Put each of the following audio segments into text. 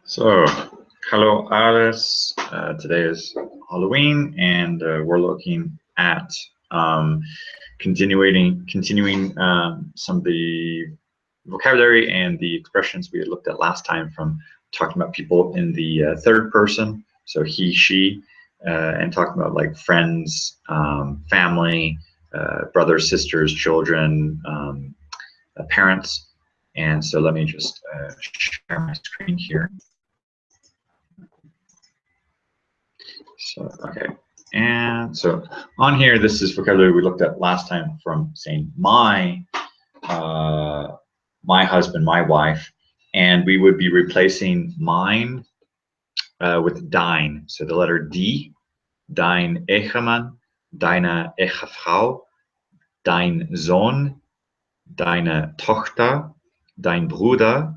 So, hello, Alice. Today is Halloween, and we're looking at continuing some of the vocabulary and the expressions we had looked at last time from talking about people in the third person, so he, she, and talking about like friends, family, brothers, sisters, children, parents. And so let me just share my screen here. So, okay, and so on here, this is vocabulary we looked at last time from saying my husband, my wife, and we would be replacing mine with dine. So the letter D, dein Ehemann, deine Ehefrau, dein Sohn, deine Tochter, dein Bruder,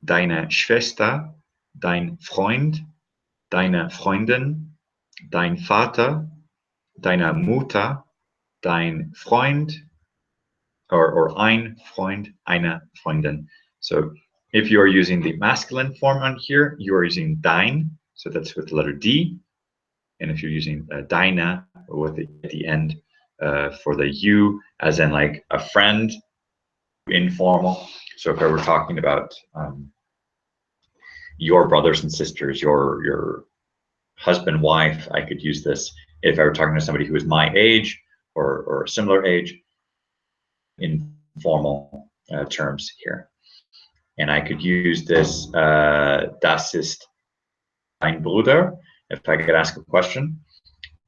deine Schwester, dein Freund, deine Freundin, dein Vater, deine Mutter, dein Freund, or ein Freund, eine Freundin. So if you are using the masculine form on here, you are using dein, so that's with the letter D. And if you're using deine with the at the end for the U, as in like a friend, informal. So if I were talking about your brothers and sisters, your husband, wife, I could use this if I were talking to somebody who is my age or a similar age, in formal terms here. And I could use this, das ist dein Bruder, if I could ask a question,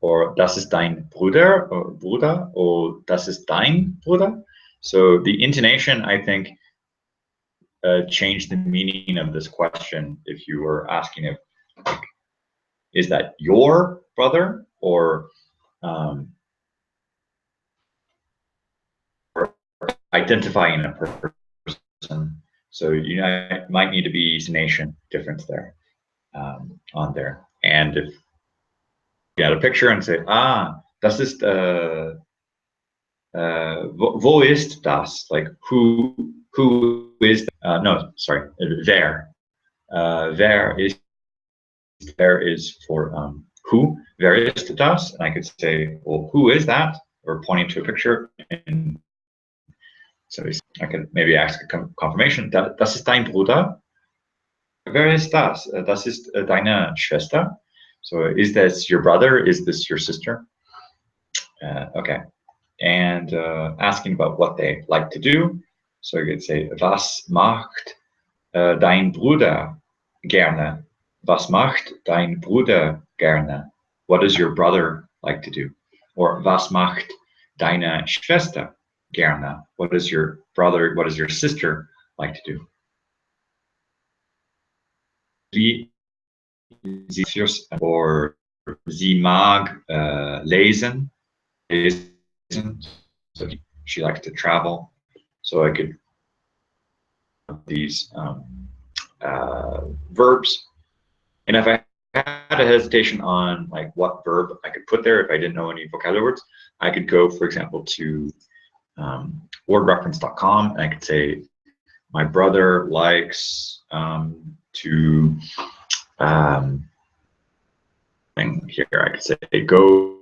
or das ist dein Bruder, or das ist dein Bruder. So the intonation, I think, changed the meaning of this question if you were asking if, like, is that your brother, or identifying a person. So you might need to be intonation difference there on there. And if you had a picture and say, das ist wo ist das? Like who is no, sorry, wer. Wer is for who, wer ist das? And I could say, well, who is that? Or pointing to a picture. And so I could maybe ask a confirmation. Das ist dein Bruder. Wer ist das? Das ist deine Schwester. So is this your brother? Is this your sister? Okay. And asking about what they like to do. So you could say, was macht dein Bruder gerne? Was macht dein Bruder gerne? What does your brother like to do? Or was macht deine Schwester gerne? What does your brother, what does your sister like to do? Sie or sie mag lesen. So she likes to travel. So I could these verbs, and if I had a hesitation on like what verb I could put there, if I didn't know any vocabulary words, I could go, for example, to wordreference.com, and I could say my brother likes to here I could say go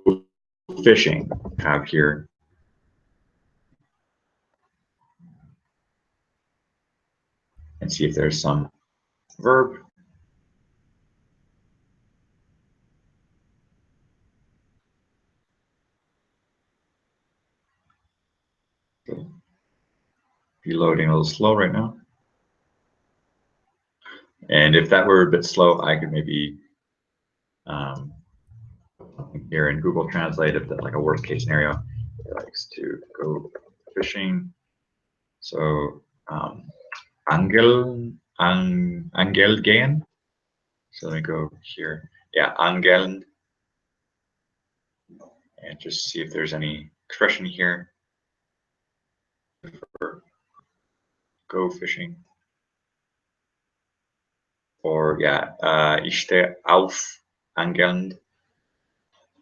fishing. Have here and see if there's some verb. Be loading a little slow right now. And if that were a bit slow, I could maybe here in Google Translate, if that's like a worst case scenario, it likes to go fishing. So Angel gehen. So let me go here. Yeah, angeln. And just see if there's any expression here for go fishing. Or yeah, ich stehe auf angeln.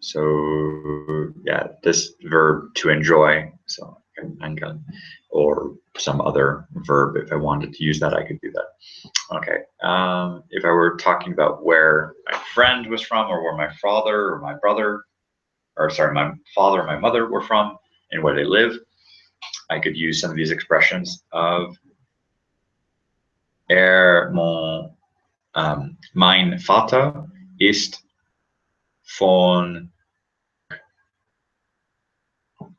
So yeah, this verb to enjoy. So Angeln, or some other verb. If I wanted to use that, I could do that. Okay. If I were talking about where my friend was from, or where my father or my brother, or sorry, my father or my mother were from, and where they live, I could use some of these expressions of mein Vater ist von,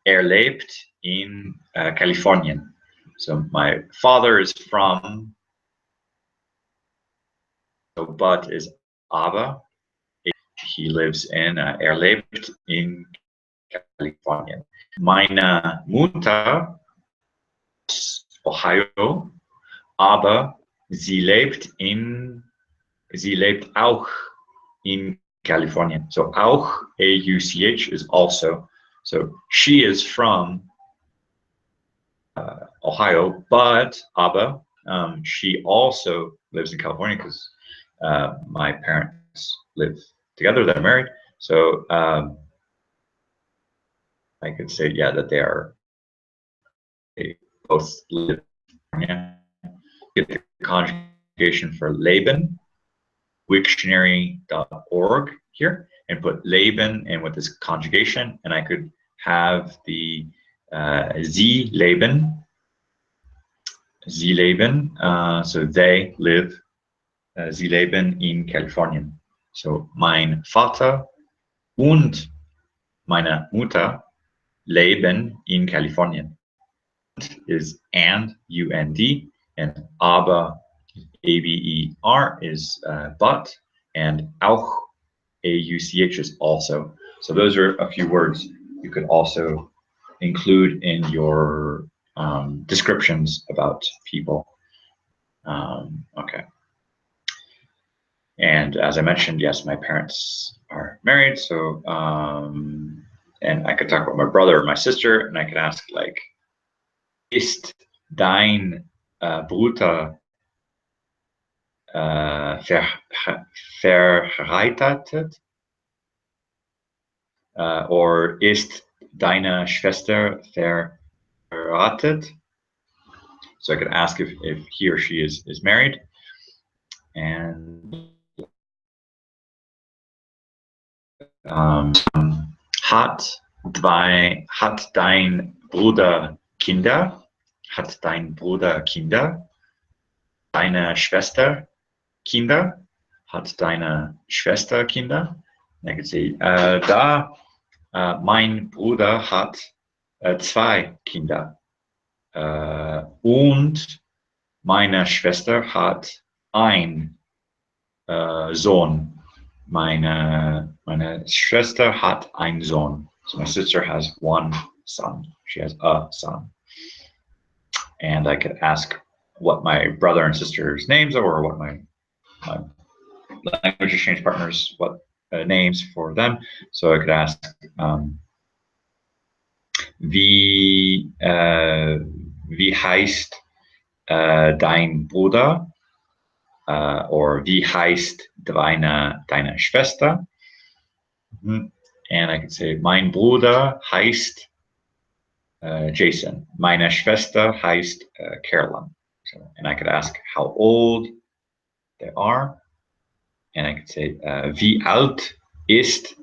lebt in Kalifornien. So my father is from, so but is aber. He lives in, lebt in Kalifornien. Meine Mutter ist Ohio, aber sie lebt auch in Kalifornien. So auch, A-U-C-H, is also. So she is from Ohio, aber she also lives in California because my parents live together, they're married. So I could say, yeah, that they both live in California. Get the conjugation for Leben, Wiktionary.org here, and put Leben in with this conjugation, and I could have the Sie leben, so they live, Sie leben in Kalifornien. So mein Vater und meine Mutter leben in Kalifornien. Is and, U-N-D, and aber, A-B-E-R, is but, and auch, A-U-C-H, is also. So those are a few words you could also include in your descriptions about people. Okay. And as I mentioned, yes, my parents are married. So, and I could talk about my brother or my sister, and I could ask, like, ist dein Bruder verheiratet? Or ist deine Schwester verheiratet? So I could ask if he or she is married. And hat dein Bruder Kinder? Hat dein Bruder Kinder? Deine Schwester Kinder? Hat deine Schwester Kinder? And I could say, mein Bruder hat 2 Kinder. Und meine Schwester hat ein Sohn. Meine Schwester hat einen Sohn. So my sister has 1 son. She has a son. And I could ask what my brother and sister's names are, or what my language exchange partners, what names for them. So I could ask, wie heißt dein Bruder? Or wie heißt deine Schwester? And I could say, mein Bruder heißt Jason. Meine Schwester heißt Carolyn. So, and I could ask how old they are. And I could say, wie alt ist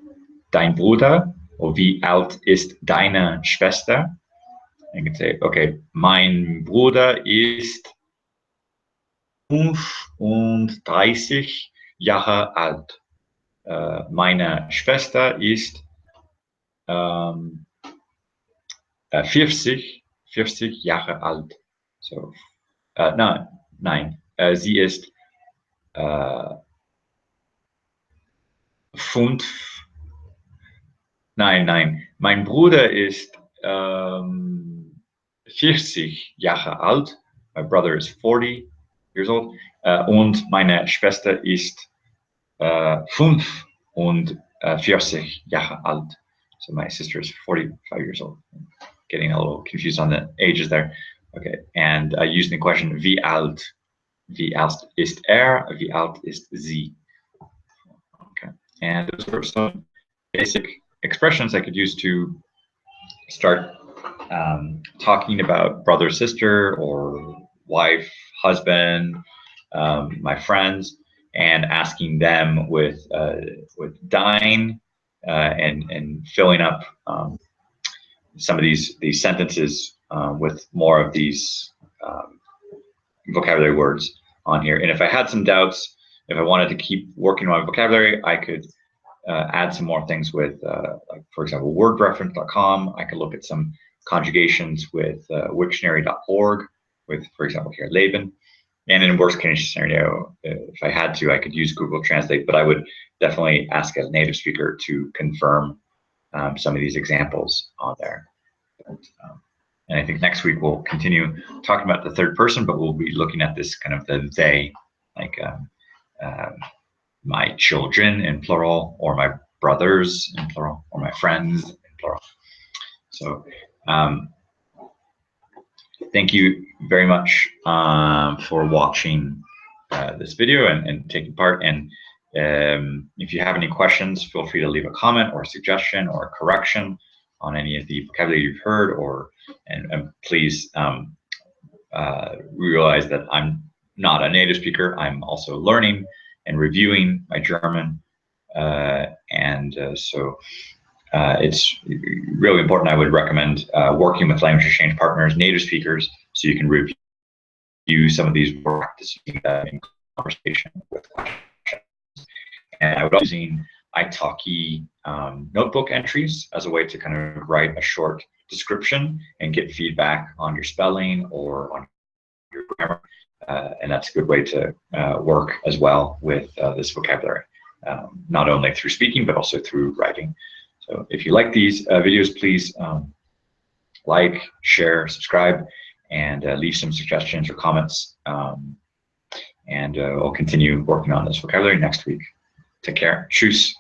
dein Bruder? Or wie alt ist deine Schwester? I could say, okay, mein Bruder ist 35 Jahre alt. Meine Schwester ist 40 Jahre alt. So, nein, sie ist 5. Nein, mein Bruder ist 40 Jahre alt. My brother is 40 years old. Und meine Schwester ist 45 Jahre alt. So my sister is 45 years old. Getting a little confused on the ages there. Okay, and using the question, wie alt ist wie alt ist sie? Okay, and those are some basic expressions I could use to start talking about brother, sister, or wife, husband, my friends, and asking them with dine and filling up some of these sentences with more of these vocabulary words on here. And if I had some doubts, if I wanted to keep working on my vocabulary, I could add some more things with, like, for example, wordreference.com. I could look at some conjugations with wiktionary.org with, for example, here, Leben. And in worst case scenario, if I had to, I could use Google Translate, but I would definitely ask a native speaker to confirm some of these examples on there. And I think next week we'll continue talking about the third person, but we'll be looking at this kind of the they, like my children in plural, or my brothers in plural, or my friends in plural. So thank you very much for watching this video and taking part. And if you have any questions, feel free to leave a comment or a suggestion or a correction on any of the vocabulary you've heard, and please realize that I'm not a native speaker. I'm also learning and reviewing my German, so it's really important. I would recommend working with language exchange partners, native speakers, so you can review some of these words, practicing that in conversation with questions. And I would also be using italki notebook entries as a way to kind of write a short description and get feedback on your spelling or on your grammar. And that's a good way to work as well with this vocabulary, not only through speaking, but also through writing. So if you like these videos, please like, share, subscribe, and leave some suggestions or comments. And we'll continue working on this vocabulary next week. Take care. Tschüss.